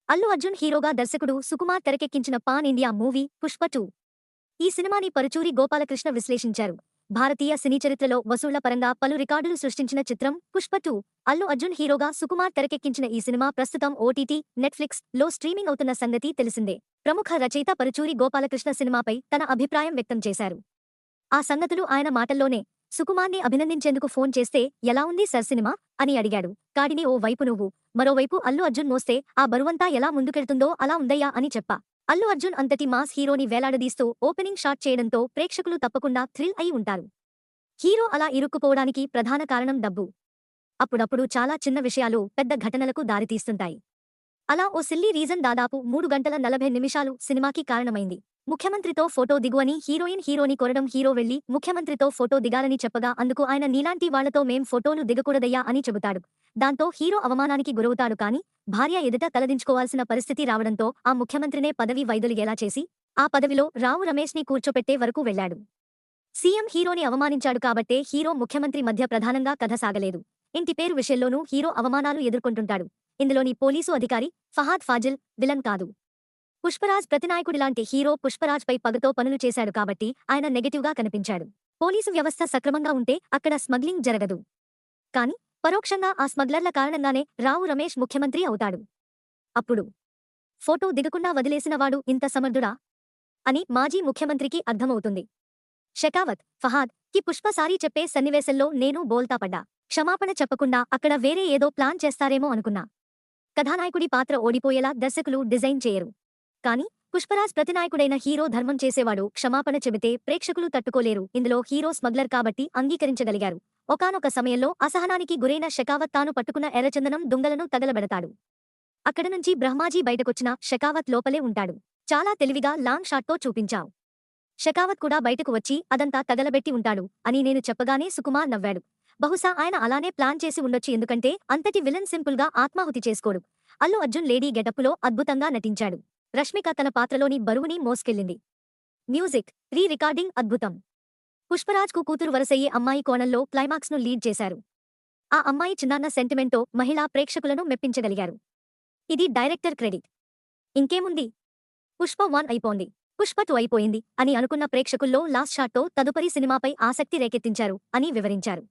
అల్లు అర్జున్ హీరోగా దర్శకుడు సుకుమార్ తెరకెక్కించిన పాన్ ఇండియా మూవీ పుష్ప 2. ఈ సినిమాని పరుచూరి గోపాలకృష్ణ విశ్లేషించారు. భారతీయ సినీ చరిత్రలో వసూళ్ల పరంగా పలు రికార్డులు సృష్టించిన చిత్రం పుష్ప 2. అల్లు అర్జున్ హీరోగా సుకుమార్ తెరకెక్కించిన ఈ సినిమా ప్రస్తుతం ఓటీటీ, నెట్ఫ్లిక్స్ లో స్ట్రీమింగ్ అవుతున్న సంగతి తెలిసిందే. ప్రముఖ రచయిత పరుచూరి గోపాలకృష్ణ సినిమాపై తన అభిప్రాయం వ్యక్తం చేశారు. ఆ సంగతులు ఆయన మాటల్లోనే. సుకుమార్ని అభినందించేందుకు ఫోన్ చేస్తే ఎలా ఉంది సర్ సినిమా అని అడిగాడు. కాడిని ఓ వైపు నువ్వు, మరోవైపు అల్లు అర్జున్ మోస్తే ఆ బరువంతా ఎలా ముందుకెళ్తుందో అలా ఉందయ్యా అని చెప్పా. అల్లు అర్జున్ అంతటి మాస్ హీరోని వేలాడదీస్తూ ఓపెనింగ్ షాట్ చేయడంతో ప్రేక్షకులు తప్పకుండా థ్రిల్ అయి ఉంటారు. హీరో అలా ఇరుక్కుపోవడానికి ప్రధాన కారణం డబ్బు. అప్పుడప్పుడు చాలా చిన్న విషయాలు పెద్ద ఘటనలకు దారితీస్తుంటాయి. అలా ఓ సిల్లీ రీజన్ దాదాపు 3 గంటల 40 నిమిషాలు సినిమాకి కారణమైంది. ముఖ్యమంత్రితో ఫోటో దిగు అని హీరోని కోరడం, హీరో వెళ్లి ముఖ్యమంత్రితో ఫోటో దిగాలని చెప్పగా అందుకు ఆయన నీలాంటి వాళ్లతో మేం ఫోటోలు దిగకూడదయ్యా అని చెబుతాడు. దాంతో హీరో అవమానానికి గురవుతాడు. కానీ భార్య ఎదుట తలదించుకోవాల్సిన పరిస్థితి రావడంతో ఆ ముఖ్యమంత్రినే పదవి వైదొలిగేలా చేసి ఆ పదవిలో రావు రమేష్ని కూర్చోపెట్టే వరకు వెళ్లాడు. సీఎం హీరోని అవమానించాడు కాబట్టే హీరో ముఖ్యమంత్రి మధ్య ప్రధానంగా కథ సాగలేదు. ఇంటి పేరు విషయంలోనూ హీరో అవమానాలు ఎదుర్కొంటుంటాడు. ఇందులోని పోలీసు అధికారి ఫహాద్ ఫాజిల్ విలన్ కాదు. పుష్పరాజ్ ప్రతినాయకుడిలాంటి హీరో పుష్పరాజ్ పై పగతో పనులు చేశాడు కాబట్టి ఆయన నెగటివ్గా కనిపించాడు. పోలీసు వ్యవస్థ సక్రమంగా ఉంటే అక్కడ స్మగ్లింగ్ జరగదు. కాని పరోక్షంగా ఆ స్మగ్లర్ల కారణంగానే రావు రమేష్ ముఖ్యమంత్రి అవుతాడు. అప్పుడు ఫోటో దిగకుండా వదిలేసినవాడు ఇంత సమర్థుడా అని మాజీ ముఖ్యమంత్రికి అర్థమవుతుంది. షెకావత్, ఫహాద్ కి పుష్ప సారీ చెప్పే సన్నివేశంలో నేను బోల్తాపడ్డా. క్షమాపణ చెప్పకుండా అక్కడ వేరే ఏదో ప్లాన్ చేస్తారేమో అనుకున్నా. కథానాయకుడి పాత్ర ఓడిపోయేలా దర్శకులు డిజైన్ చేయరు. కానీ పుష్పరాజ్ ప్రతినాయకుడైన హీరో ధర్మం చేసేవాడు. క్షమాపణ చెబితే ప్రేక్షకులు తట్టుకోలేరు. ఇందులో హీరో స్మగ్లర్ కాబట్టి అంగీకరించగలిగారు. ఒకానొక సమయంలో అసహనానికి గురైన షెకావత్ తాను పట్టుకున్న ఎర్రచందనం దుంగలను తగలబెడతాడు. అక్కడ నుంచి బ్రహ్మాజీ బయటకొచ్చిన షెకావత్ లోపలే ఉంటాడు. చాలా తెలివిగా లాంగ్ షాట్తో చూపించావు. షెకావత్ కూడా బయటకు వచ్చి అదంతా తగలబెట్టి ఉంటాడు అని నేను చెప్పగానే సుకుమార్ నవ్వాడు. బహుశా ఆయన అలానే ప్లాన్ చేసి ఉండొచ్చు. ఎందుకంటే అంతటి విలన్ సింపుల్గా ఆత్మాహుతి చేసుకోడు. అల్లు అర్జున్ లేడీ గెటప్పులో అద్భుతంగా నటించాడు. రష్మిక తన పాత్రలోని బరువుని మోసుకెళ్లింది. మ్యూజిక్, రీ రికార్డింగ్ అద్భుతం. పుష్పరాజ్కు కూతురు వరసయ్యే అమ్మాయి కోణంలో క్లైమాక్స్ను లీడ్ చేశారు. ఆ అమ్మాయి చిన్నాన్న సెంటిమెంట్తో మహిళా ప్రేక్షకులను మెప్పించగలిగారు. ఇది డైరెక్టర్ క్రెడిట్. ఇంకేముంది, పుష్ప 1 అయిపోంది, పుష్ప 2 అయిపోయింది అని అనుకున్న ప్రేక్షకుల్లో లాస్ట్ షాట్తో తదుపరి సినిమాపై ఆసక్తి రేకెత్తించారు అని వివరించారు.